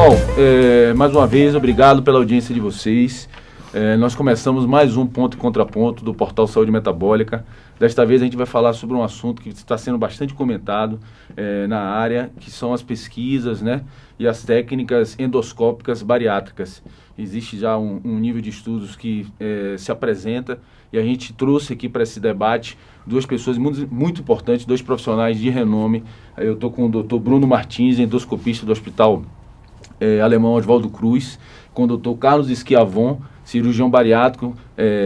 Pessoal, mais uma vez, obrigado pela audiência de vocês. Nós começamos mais um Ponto e Contraponto do Portal Saúde Metabólica. Desta vez a gente vai falar sobre um assunto que está sendo bastante comentado na área, que são as pesquisas, né, e as técnicas endoscópicas bariátricas. Existe já um nível de estudos que se apresenta e a gente trouxe aqui para esse debate duas pessoas muito importantes, dois profissionais de renome. Eu estou com o Dr. Bruno Martins, endoscopista do Hospital Alemão Oswaldo Cruz, com o Dr. Carlos Schiavon, cirurgião bariátrico,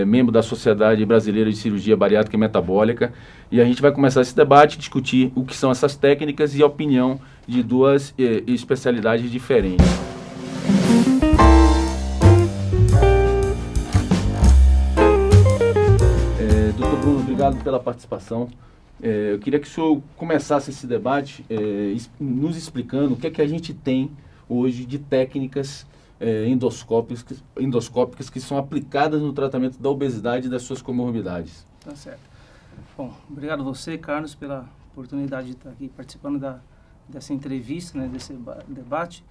membro da Sociedade Brasileira de Cirurgia Bariátrica e Metabólica. E a gente vai começar esse debate, discutir o que são essas técnicas e a opinião de duas especialidades diferentes. Dr. Bruno, obrigado pela participação. Eu queria que o senhor começasse esse debate nos explicando o que é que a gente tem hoje de técnicas endoscópicas que são aplicadas no tratamento da obesidade e das suas comorbidades. Tá certo. Bom, obrigado a você, Carlos, pela oportunidade de estar aqui participando dessa entrevista, né, desse debate.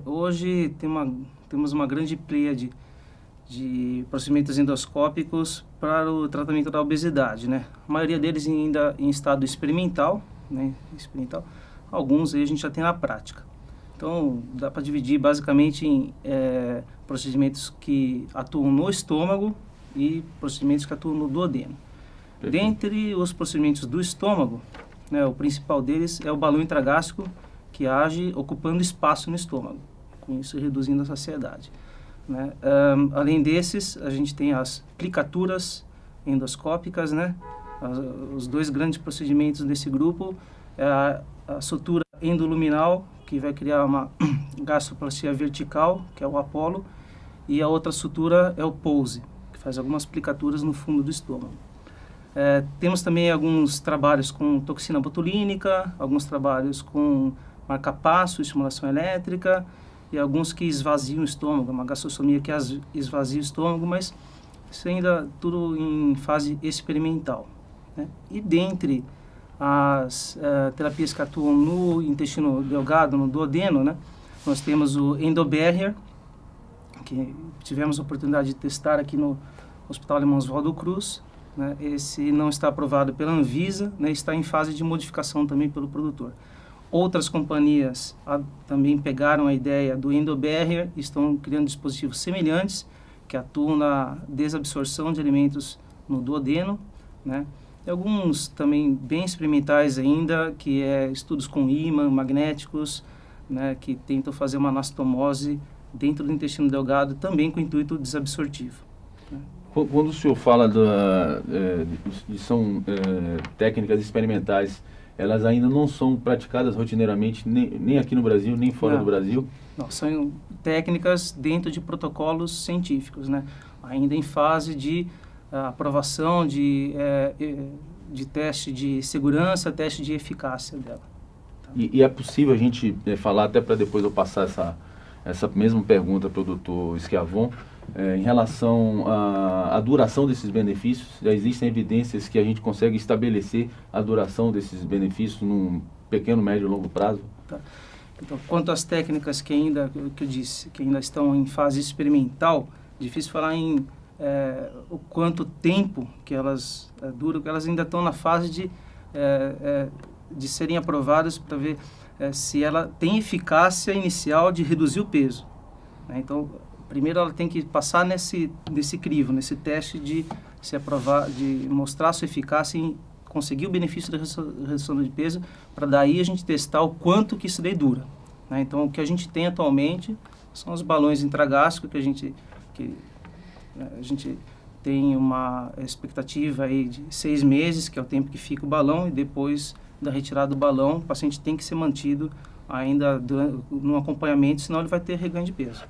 Hoje temos uma grande pleiade de procedimentos endoscópicos para o tratamento da obesidade, né? A maioria deles ainda em estado experimental, né? Alguns aí a gente já tem na prática. Então, dá para dividir basicamente em procedimentos que atuam no estômago e procedimentos que atuam no duodeno. Dentre os procedimentos do estômago, né, o principal deles é o balão intragástrico, que age ocupando espaço no estômago, com isso reduzindo a saciedade, né? Além desses, a gente tem as aplicaturas endoscópicas, né? Os dois grandes procedimentos desse grupo é a sutura endoluminal, que vai criar uma gastroplastia vertical, que é o Apollo, e a outra sutura é o Pose, que faz algumas aplicaturas no fundo do estômago. Temos também alguns trabalhos com toxina botulínica, alguns trabalhos com marca-passo, estimulação elétrica, e alguns que esvaziam o estômago, uma gastrostomia que esvazia o estômago, mas isso ainda tudo em fase experimental, né? E dentre as terapias que atuam no intestino delgado, no duodeno, né, nós temos o Endobarrier, que tivemos a oportunidade de testar aqui no Hospital Alemão Oswaldo Cruz, né? Esse não está aprovado pela Anvisa, né, está em fase de modificação também pelo produtor. Outras companhias também pegaram a ideia do Endobarrier e estão criando dispositivos semelhantes que atuam na desabsorção de alimentos no duodeno, né? E alguns também bem experimentais ainda, que estudos com ímã, magnéticos, né, que tentam fazer uma anastomose dentro do intestino delgado, também com intuito desabsortivo, né? Quando o senhor fala são técnicas experimentais, elas ainda não são praticadas rotineiramente, nem aqui no Brasil, nem fora do Brasil? Não, são técnicas dentro de protocolos científicos, né? Ainda em fase de aprovação de teste de segurança, teste de eficácia dela. Tá? E é possível a gente falar, até para depois eu passar essa mesma pergunta para o Dr. Schiavon, em relação à duração desses benefícios? Já existem evidências que a gente consegue estabelecer a duração desses benefícios num pequeno, médio e longo prazo? Tá. Então, quanto às técnicas que ainda estão em fase experimental, difícil falar em o quanto tempo que elas duram, que elas ainda estão na fase de serem aprovadas para ver se ela tem eficácia inicial de reduzir o peso, né? Então, primeiro ela tem que passar nesse crivo, nesse teste de se aprovar, de mostrar sua eficácia em conseguir o benefício da redução de peso, para daí a gente testar o quanto que isso daí dura, né? Então, o que a gente tem atualmente são os balões intragástricos que a gente tem uma expectativa aí de 6 meses, que é o tempo que fica o balão, e depois da retirada do balão, o paciente tem que ser mantido ainda no acompanhamento, senão ele vai ter reganho de peso.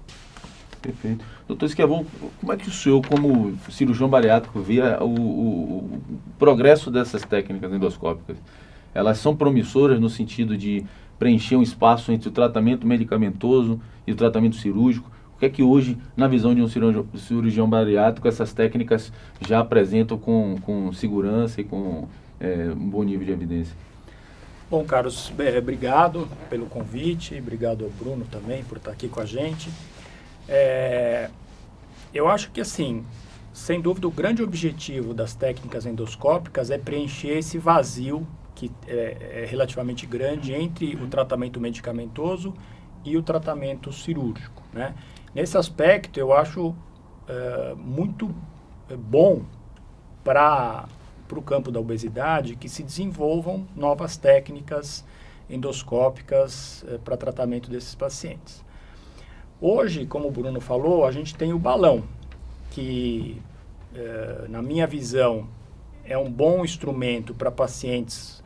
Perfeito. Doutor Schiavon, como é que o senhor, como cirurgião bariátrico, vê o progresso dessas técnicas endoscópicas? Elas são promissoras no sentido de preencher um espaço entre o tratamento medicamentoso e o tratamento cirúrgico? O que é que hoje, na visão de um cirurgião bariátrico, essas técnicas já apresentam com segurança e com um bom nível de evidência? Bom, Carlos, obrigado pelo convite, obrigado ao Bruno também por estar aqui com a gente. Eu acho que, assim, sem dúvida, o grande objetivo das técnicas endoscópicas é preencher esse vazio que é relativamente grande entre o tratamento medicamentoso e o tratamento cirúrgico, né? Nesse aspecto, eu acho muito bom para o campo da obesidade que se desenvolvam novas técnicas endoscópicas para tratamento desses pacientes. Hoje, como o Bruno falou, a gente tem o balão, que, na minha visão, é um bom instrumento para pacientes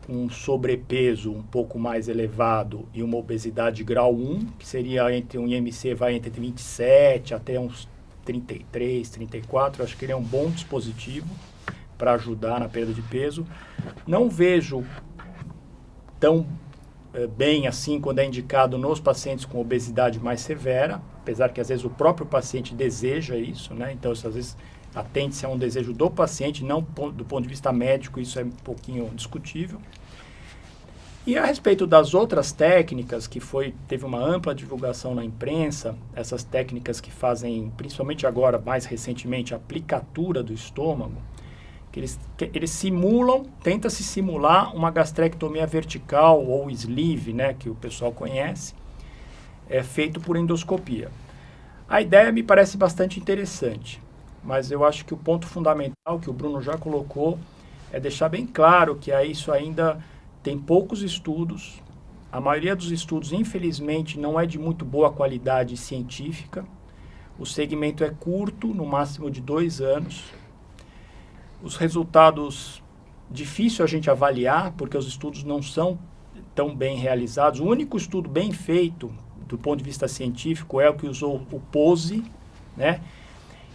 com sobrepeso um pouco mais elevado e uma obesidade grau 1, que seria entre um IMC vai entre 27 até uns 33, 34. Acho que ele é um bom dispositivo para ajudar na perda de peso. Não vejo tão bem assim quando é indicado nos pacientes com obesidade mais severa, apesar que às vezes o próprio paciente deseja isso, né? Então isso às vezes atende-se a um desejo do paciente, não do ponto de vista médico, isso é um pouquinho discutível. E a respeito das outras técnicas, que teve uma ampla divulgação na imprensa, essas técnicas que fazem, principalmente agora, mais recentemente, a aplicatura do estômago, que eles simulam, tenta-se simular uma gastrectomia vertical ou sleeve, né, que o pessoal conhece, feito por endoscopia. A ideia me parece bastante interessante, mas eu acho que o ponto fundamental que o Bruno já colocou é deixar bem claro que isso ainda tem poucos estudos. A maioria dos estudos, infelizmente, não é de muito boa qualidade científica. O segmento é curto, no máximo de 2 anos. Os resultados, difícil a gente avaliar, porque os estudos não são tão bem realizados. O único estudo bem feito, do ponto de vista científico, é o que usou o POSE, né?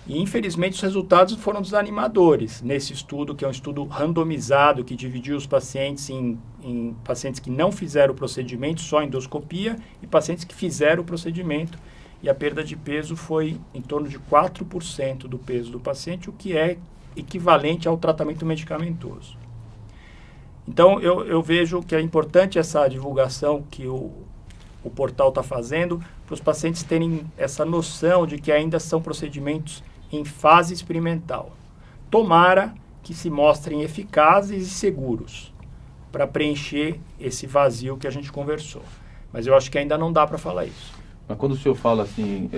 E, infelizmente, os resultados foram desanimadores nesse estudo, que é um estudo randomizado, que dividiu os pacientes em pacientes que não fizeram o procedimento, só endoscopia, e pacientes que fizeram o procedimento. E a perda de peso foi em torno de 4% do peso do paciente, o que é equivalente ao tratamento medicamentoso. Então, eu vejo que é importante essa divulgação que o portal está fazendo, para os pacientes terem essa noção de que ainda são procedimentos em fase experimental. Tomara que se mostrem eficazes e seguros para preencher esse vazio que a gente conversou. Mas eu acho que ainda não dá para falar isso. Mas quando o senhor fala assim,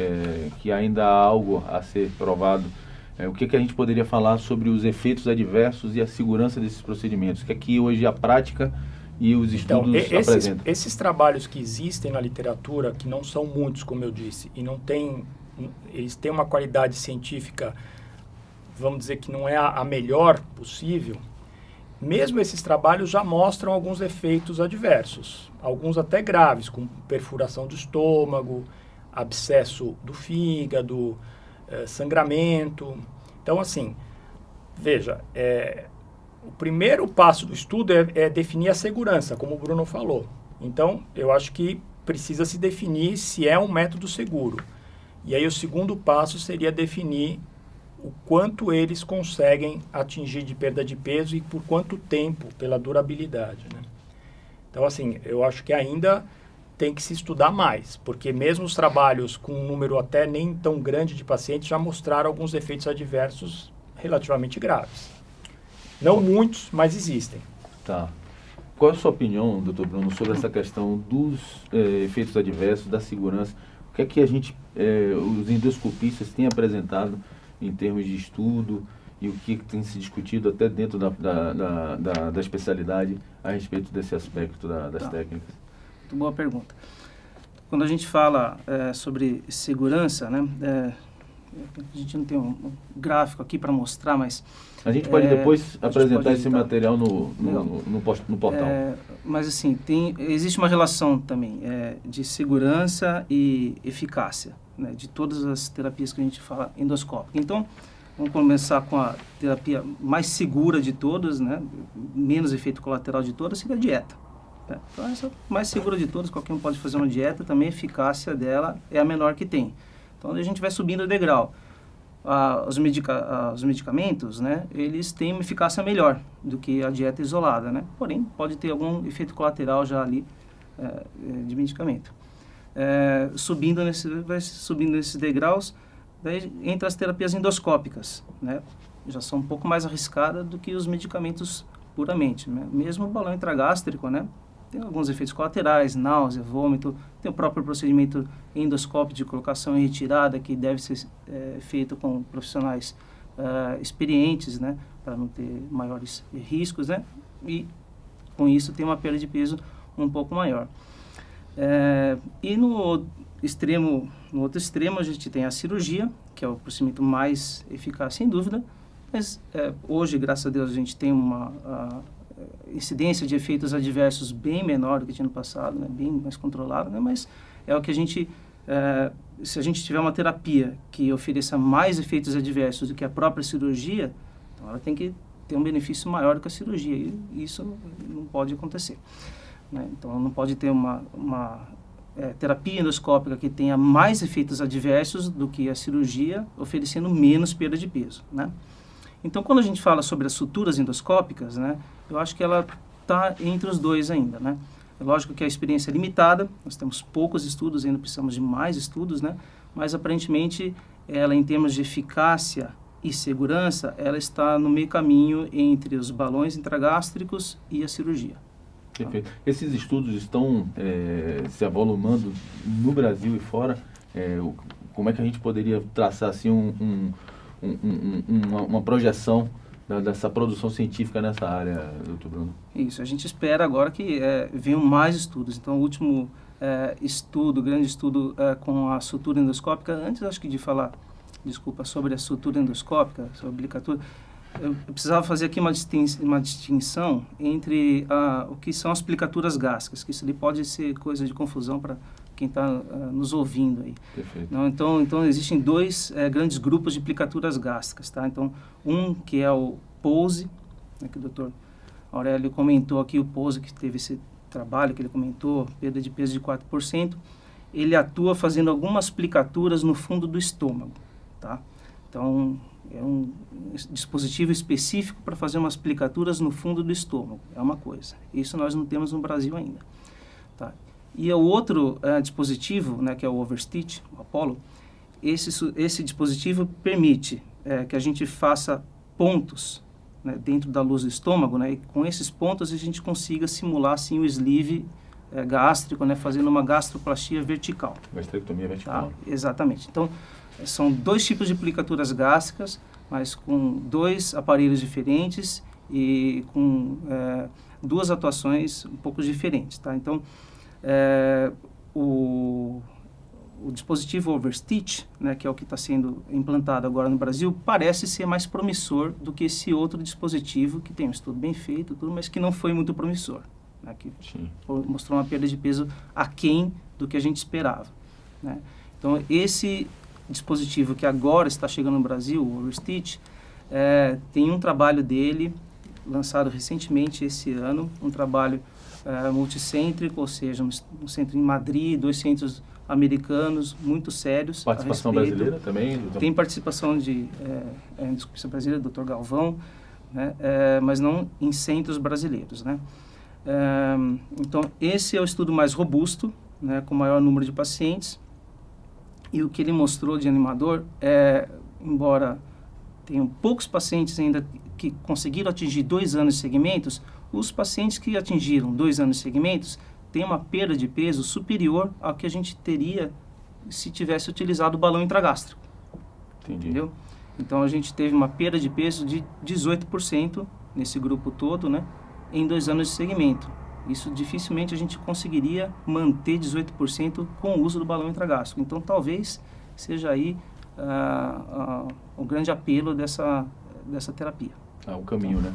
que ainda há algo a ser provado, o que a gente poderia falar sobre os efeitos adversos e a segurança desses procedimentos? Que aqui hoje a prática e os estudos apresentam. Esses trabalhos que existem na literatura, que não são muitos, como eu disse, e eles têm uma qualidade científica, vamos dizer que não é a melhor possível, mesmo esses trabalhos já mostram alguns efeitos adversos, alguns até graves, como perfuração do estômago, abscesso do fígado, sangramento. Então, assim, veja, o primeiro passo do estudo é definir a segurança, como o Bruno falou. Então, eu acho que precisa se definir se é um método seguro. E aí o segundo passo seria definir o quanto eles conseguem atingir de perda de peso e por quanto tempo, pela durabilidade, né? Então, assim, eu acho que ainda tem que se estudar mais, porque mesmo os trabalhos com um número até nem tão grande de pacientes já mostraram alguns efeitos adversos relativamente graves. Não muitos, mas existem. Tá. Qual é a sua opinião, doutor Bruno, sobre essa questão dos efeitos adversos, da segurança? O que é que os endoscopistas têm apresentado em termos de estudo e o que tem se discutido até dentro da especialidade a respeito desse aspecto das técnicas? Muito boa pergunta. Quando a gente fala sobre segurança, né, a gente não tem um gráfico aqui para mostrar, mas... A gente pode depois apresentar esse material no portal. Mas assim, existe uma relação também de segurança e eficácia, né, de todas as terapias que a gente fala endoscópica. Então, vamos começar com a terapia mais segura de todas, né, menos efeito colateral de todas, seria a dieta. Então, essa mais segura de todas, qualquer um pode fazer uma dieta, também a eficácia dela é a menor que tem. Então, a gente vai subindo o degrau. os medicamentos, né, eles têm uma eficácia melhor do que a dieta isolada, né? Porém, pode ter algum efeito colateral já ali de medicamento. Vai subindo nesses degraus, daí entra as terapias endoscópicas, né? Já são um pouco mais arriscadas do que os medicamentos puramente, né? Mesmo o balão intragástrico, né? Tem alguns efeitos colaterais, náusea, vômito, tem o próprio procedimento endoscópico de colocação e retirada, que deve ser feito com profissionais experientes, né? Para não ter maiores riscos, né? E com isso tem uma perda de peso um pouco maior. E no outro extremo a gente tem a cirurgia, que é o procedimento mais eficaz, sem dúvida, mas hoje, graças a Deus, a gente tem uma incidência de efeitos adversos bem menor do que tinha no passado, né? Bem mais controlado, né? Mas é o que a gente, se a gente tiver uma terapia que ofereça mais efeitos adversos do que a própria cirurgia, então ela tem que ter um benefício maior do que a cirurgia, e isso não pode acontecer, né? Então não pode ter uma terapia endoscópica que tenha mais efeitos adversos do que a cirurgia, oferecendo menos perda de peso, né? Então, quando a gente fala sobre as suturas endoscópicas, né, eu acho que ela está entre os dois ainda, né? É lógico que a experiência é limitada, nós temos poucos estudos, ainda precisamos de mais estudos, né? Mas, aparentemente, ela, em termos de eficácia e segurança, ela está no meio caminho entre os balões intragástricos e a cirurgia. Perfeito. Esses estudos estão se avolumando no Brasil e fora? Como é que a gente poderia traçar assim uma projeção dessa produção científica nessa área, doutor Bruno? Isso, a gente espera agora que venham mais estudos. Então, o último grande estudo com a sutura endoscópica, antes acho que de falar, sobre a sutura endoscópica, sobre a aplicatura, eu precisava fazer aqui uma distinção entre o que são as aplicaturas gástricas, que isso ali pode ser coisa de confusão para quem está nos ouvindo aí. Perfeito. Não, então existem dois grandes grupos de aplicaturas gástricas, tá? Então, um que é o POSE, né, que o Dr. Aurélio comentou aqui, o POSE, que teve esse trabalho que ele comentou, perda de peso de 4%, ele atua fazendo algumas aplicaturas no fundo do estômago, tá? Então, é um dispositivo específico para fazer umas aplicaturas no fundo do estômago, é uma coisa. Isso nós não temos no Brasil ainda, tá? E o outro dispositivo, né, que é o Overstitch, o Apollo, esse dispositivo permite que a gente faça pontos, né, dentro da luz do estômago, né, e com esses pontos a gente consiga simular assim, o sleeve gástrico, né, fazendo uma gastroplastia vertical. Gastrectomia vertical. Tá? Exatamente. Então, são dois tipos de aplicaturas gástricas, mas com dois aparelhos diferentes e com duas atuações um pouco diferentes, tá? Então, o dispositivo Overstitch, né, que é o que está sendo implantado agora no Brasil, parece ser mais promissor do que esse outro dispositivo, que tem um estudo bem feito, tudo, mas que não foi muito promissor, né, que mostrou uma perda de peso aquém do que a gente esperava, né? Então, esse dispositivo que agora está chegando no Brasil, o Overstitch, tem um trabalho dele, lançado recentemente esse ano, um trabalho multicêntrico, ou seja, um centro em Madrid, 2 centros americanos muito sérios. Participação brasileira também? Tem participação de endoscopista brasileira, Dr. Galvão, né, mas não em centros brasileiros, né? Então, esse é o estudo mais robusto, né, com maior número de pacientes, e o que ele mostrou de animador embora tenham poucos pacientes ainda que conseguiram atingir 2 anos de segmentos, os pacientes que atingiram 2 anos de segmentos têm uma perda de peso superior ao que a gente teria se tivesse utilizado o balão intragástrico. Entendi. Entendeu? Então, a gente teve uma perda de peso de 18% nesse grupo todo, né, em 2 anos de segmento. Isso dificilmente a gente conseguiria manter 18% com o uso do balão intragástrico. Então, talvez seja aí o grande apelo dessa terapia. O caminho, né?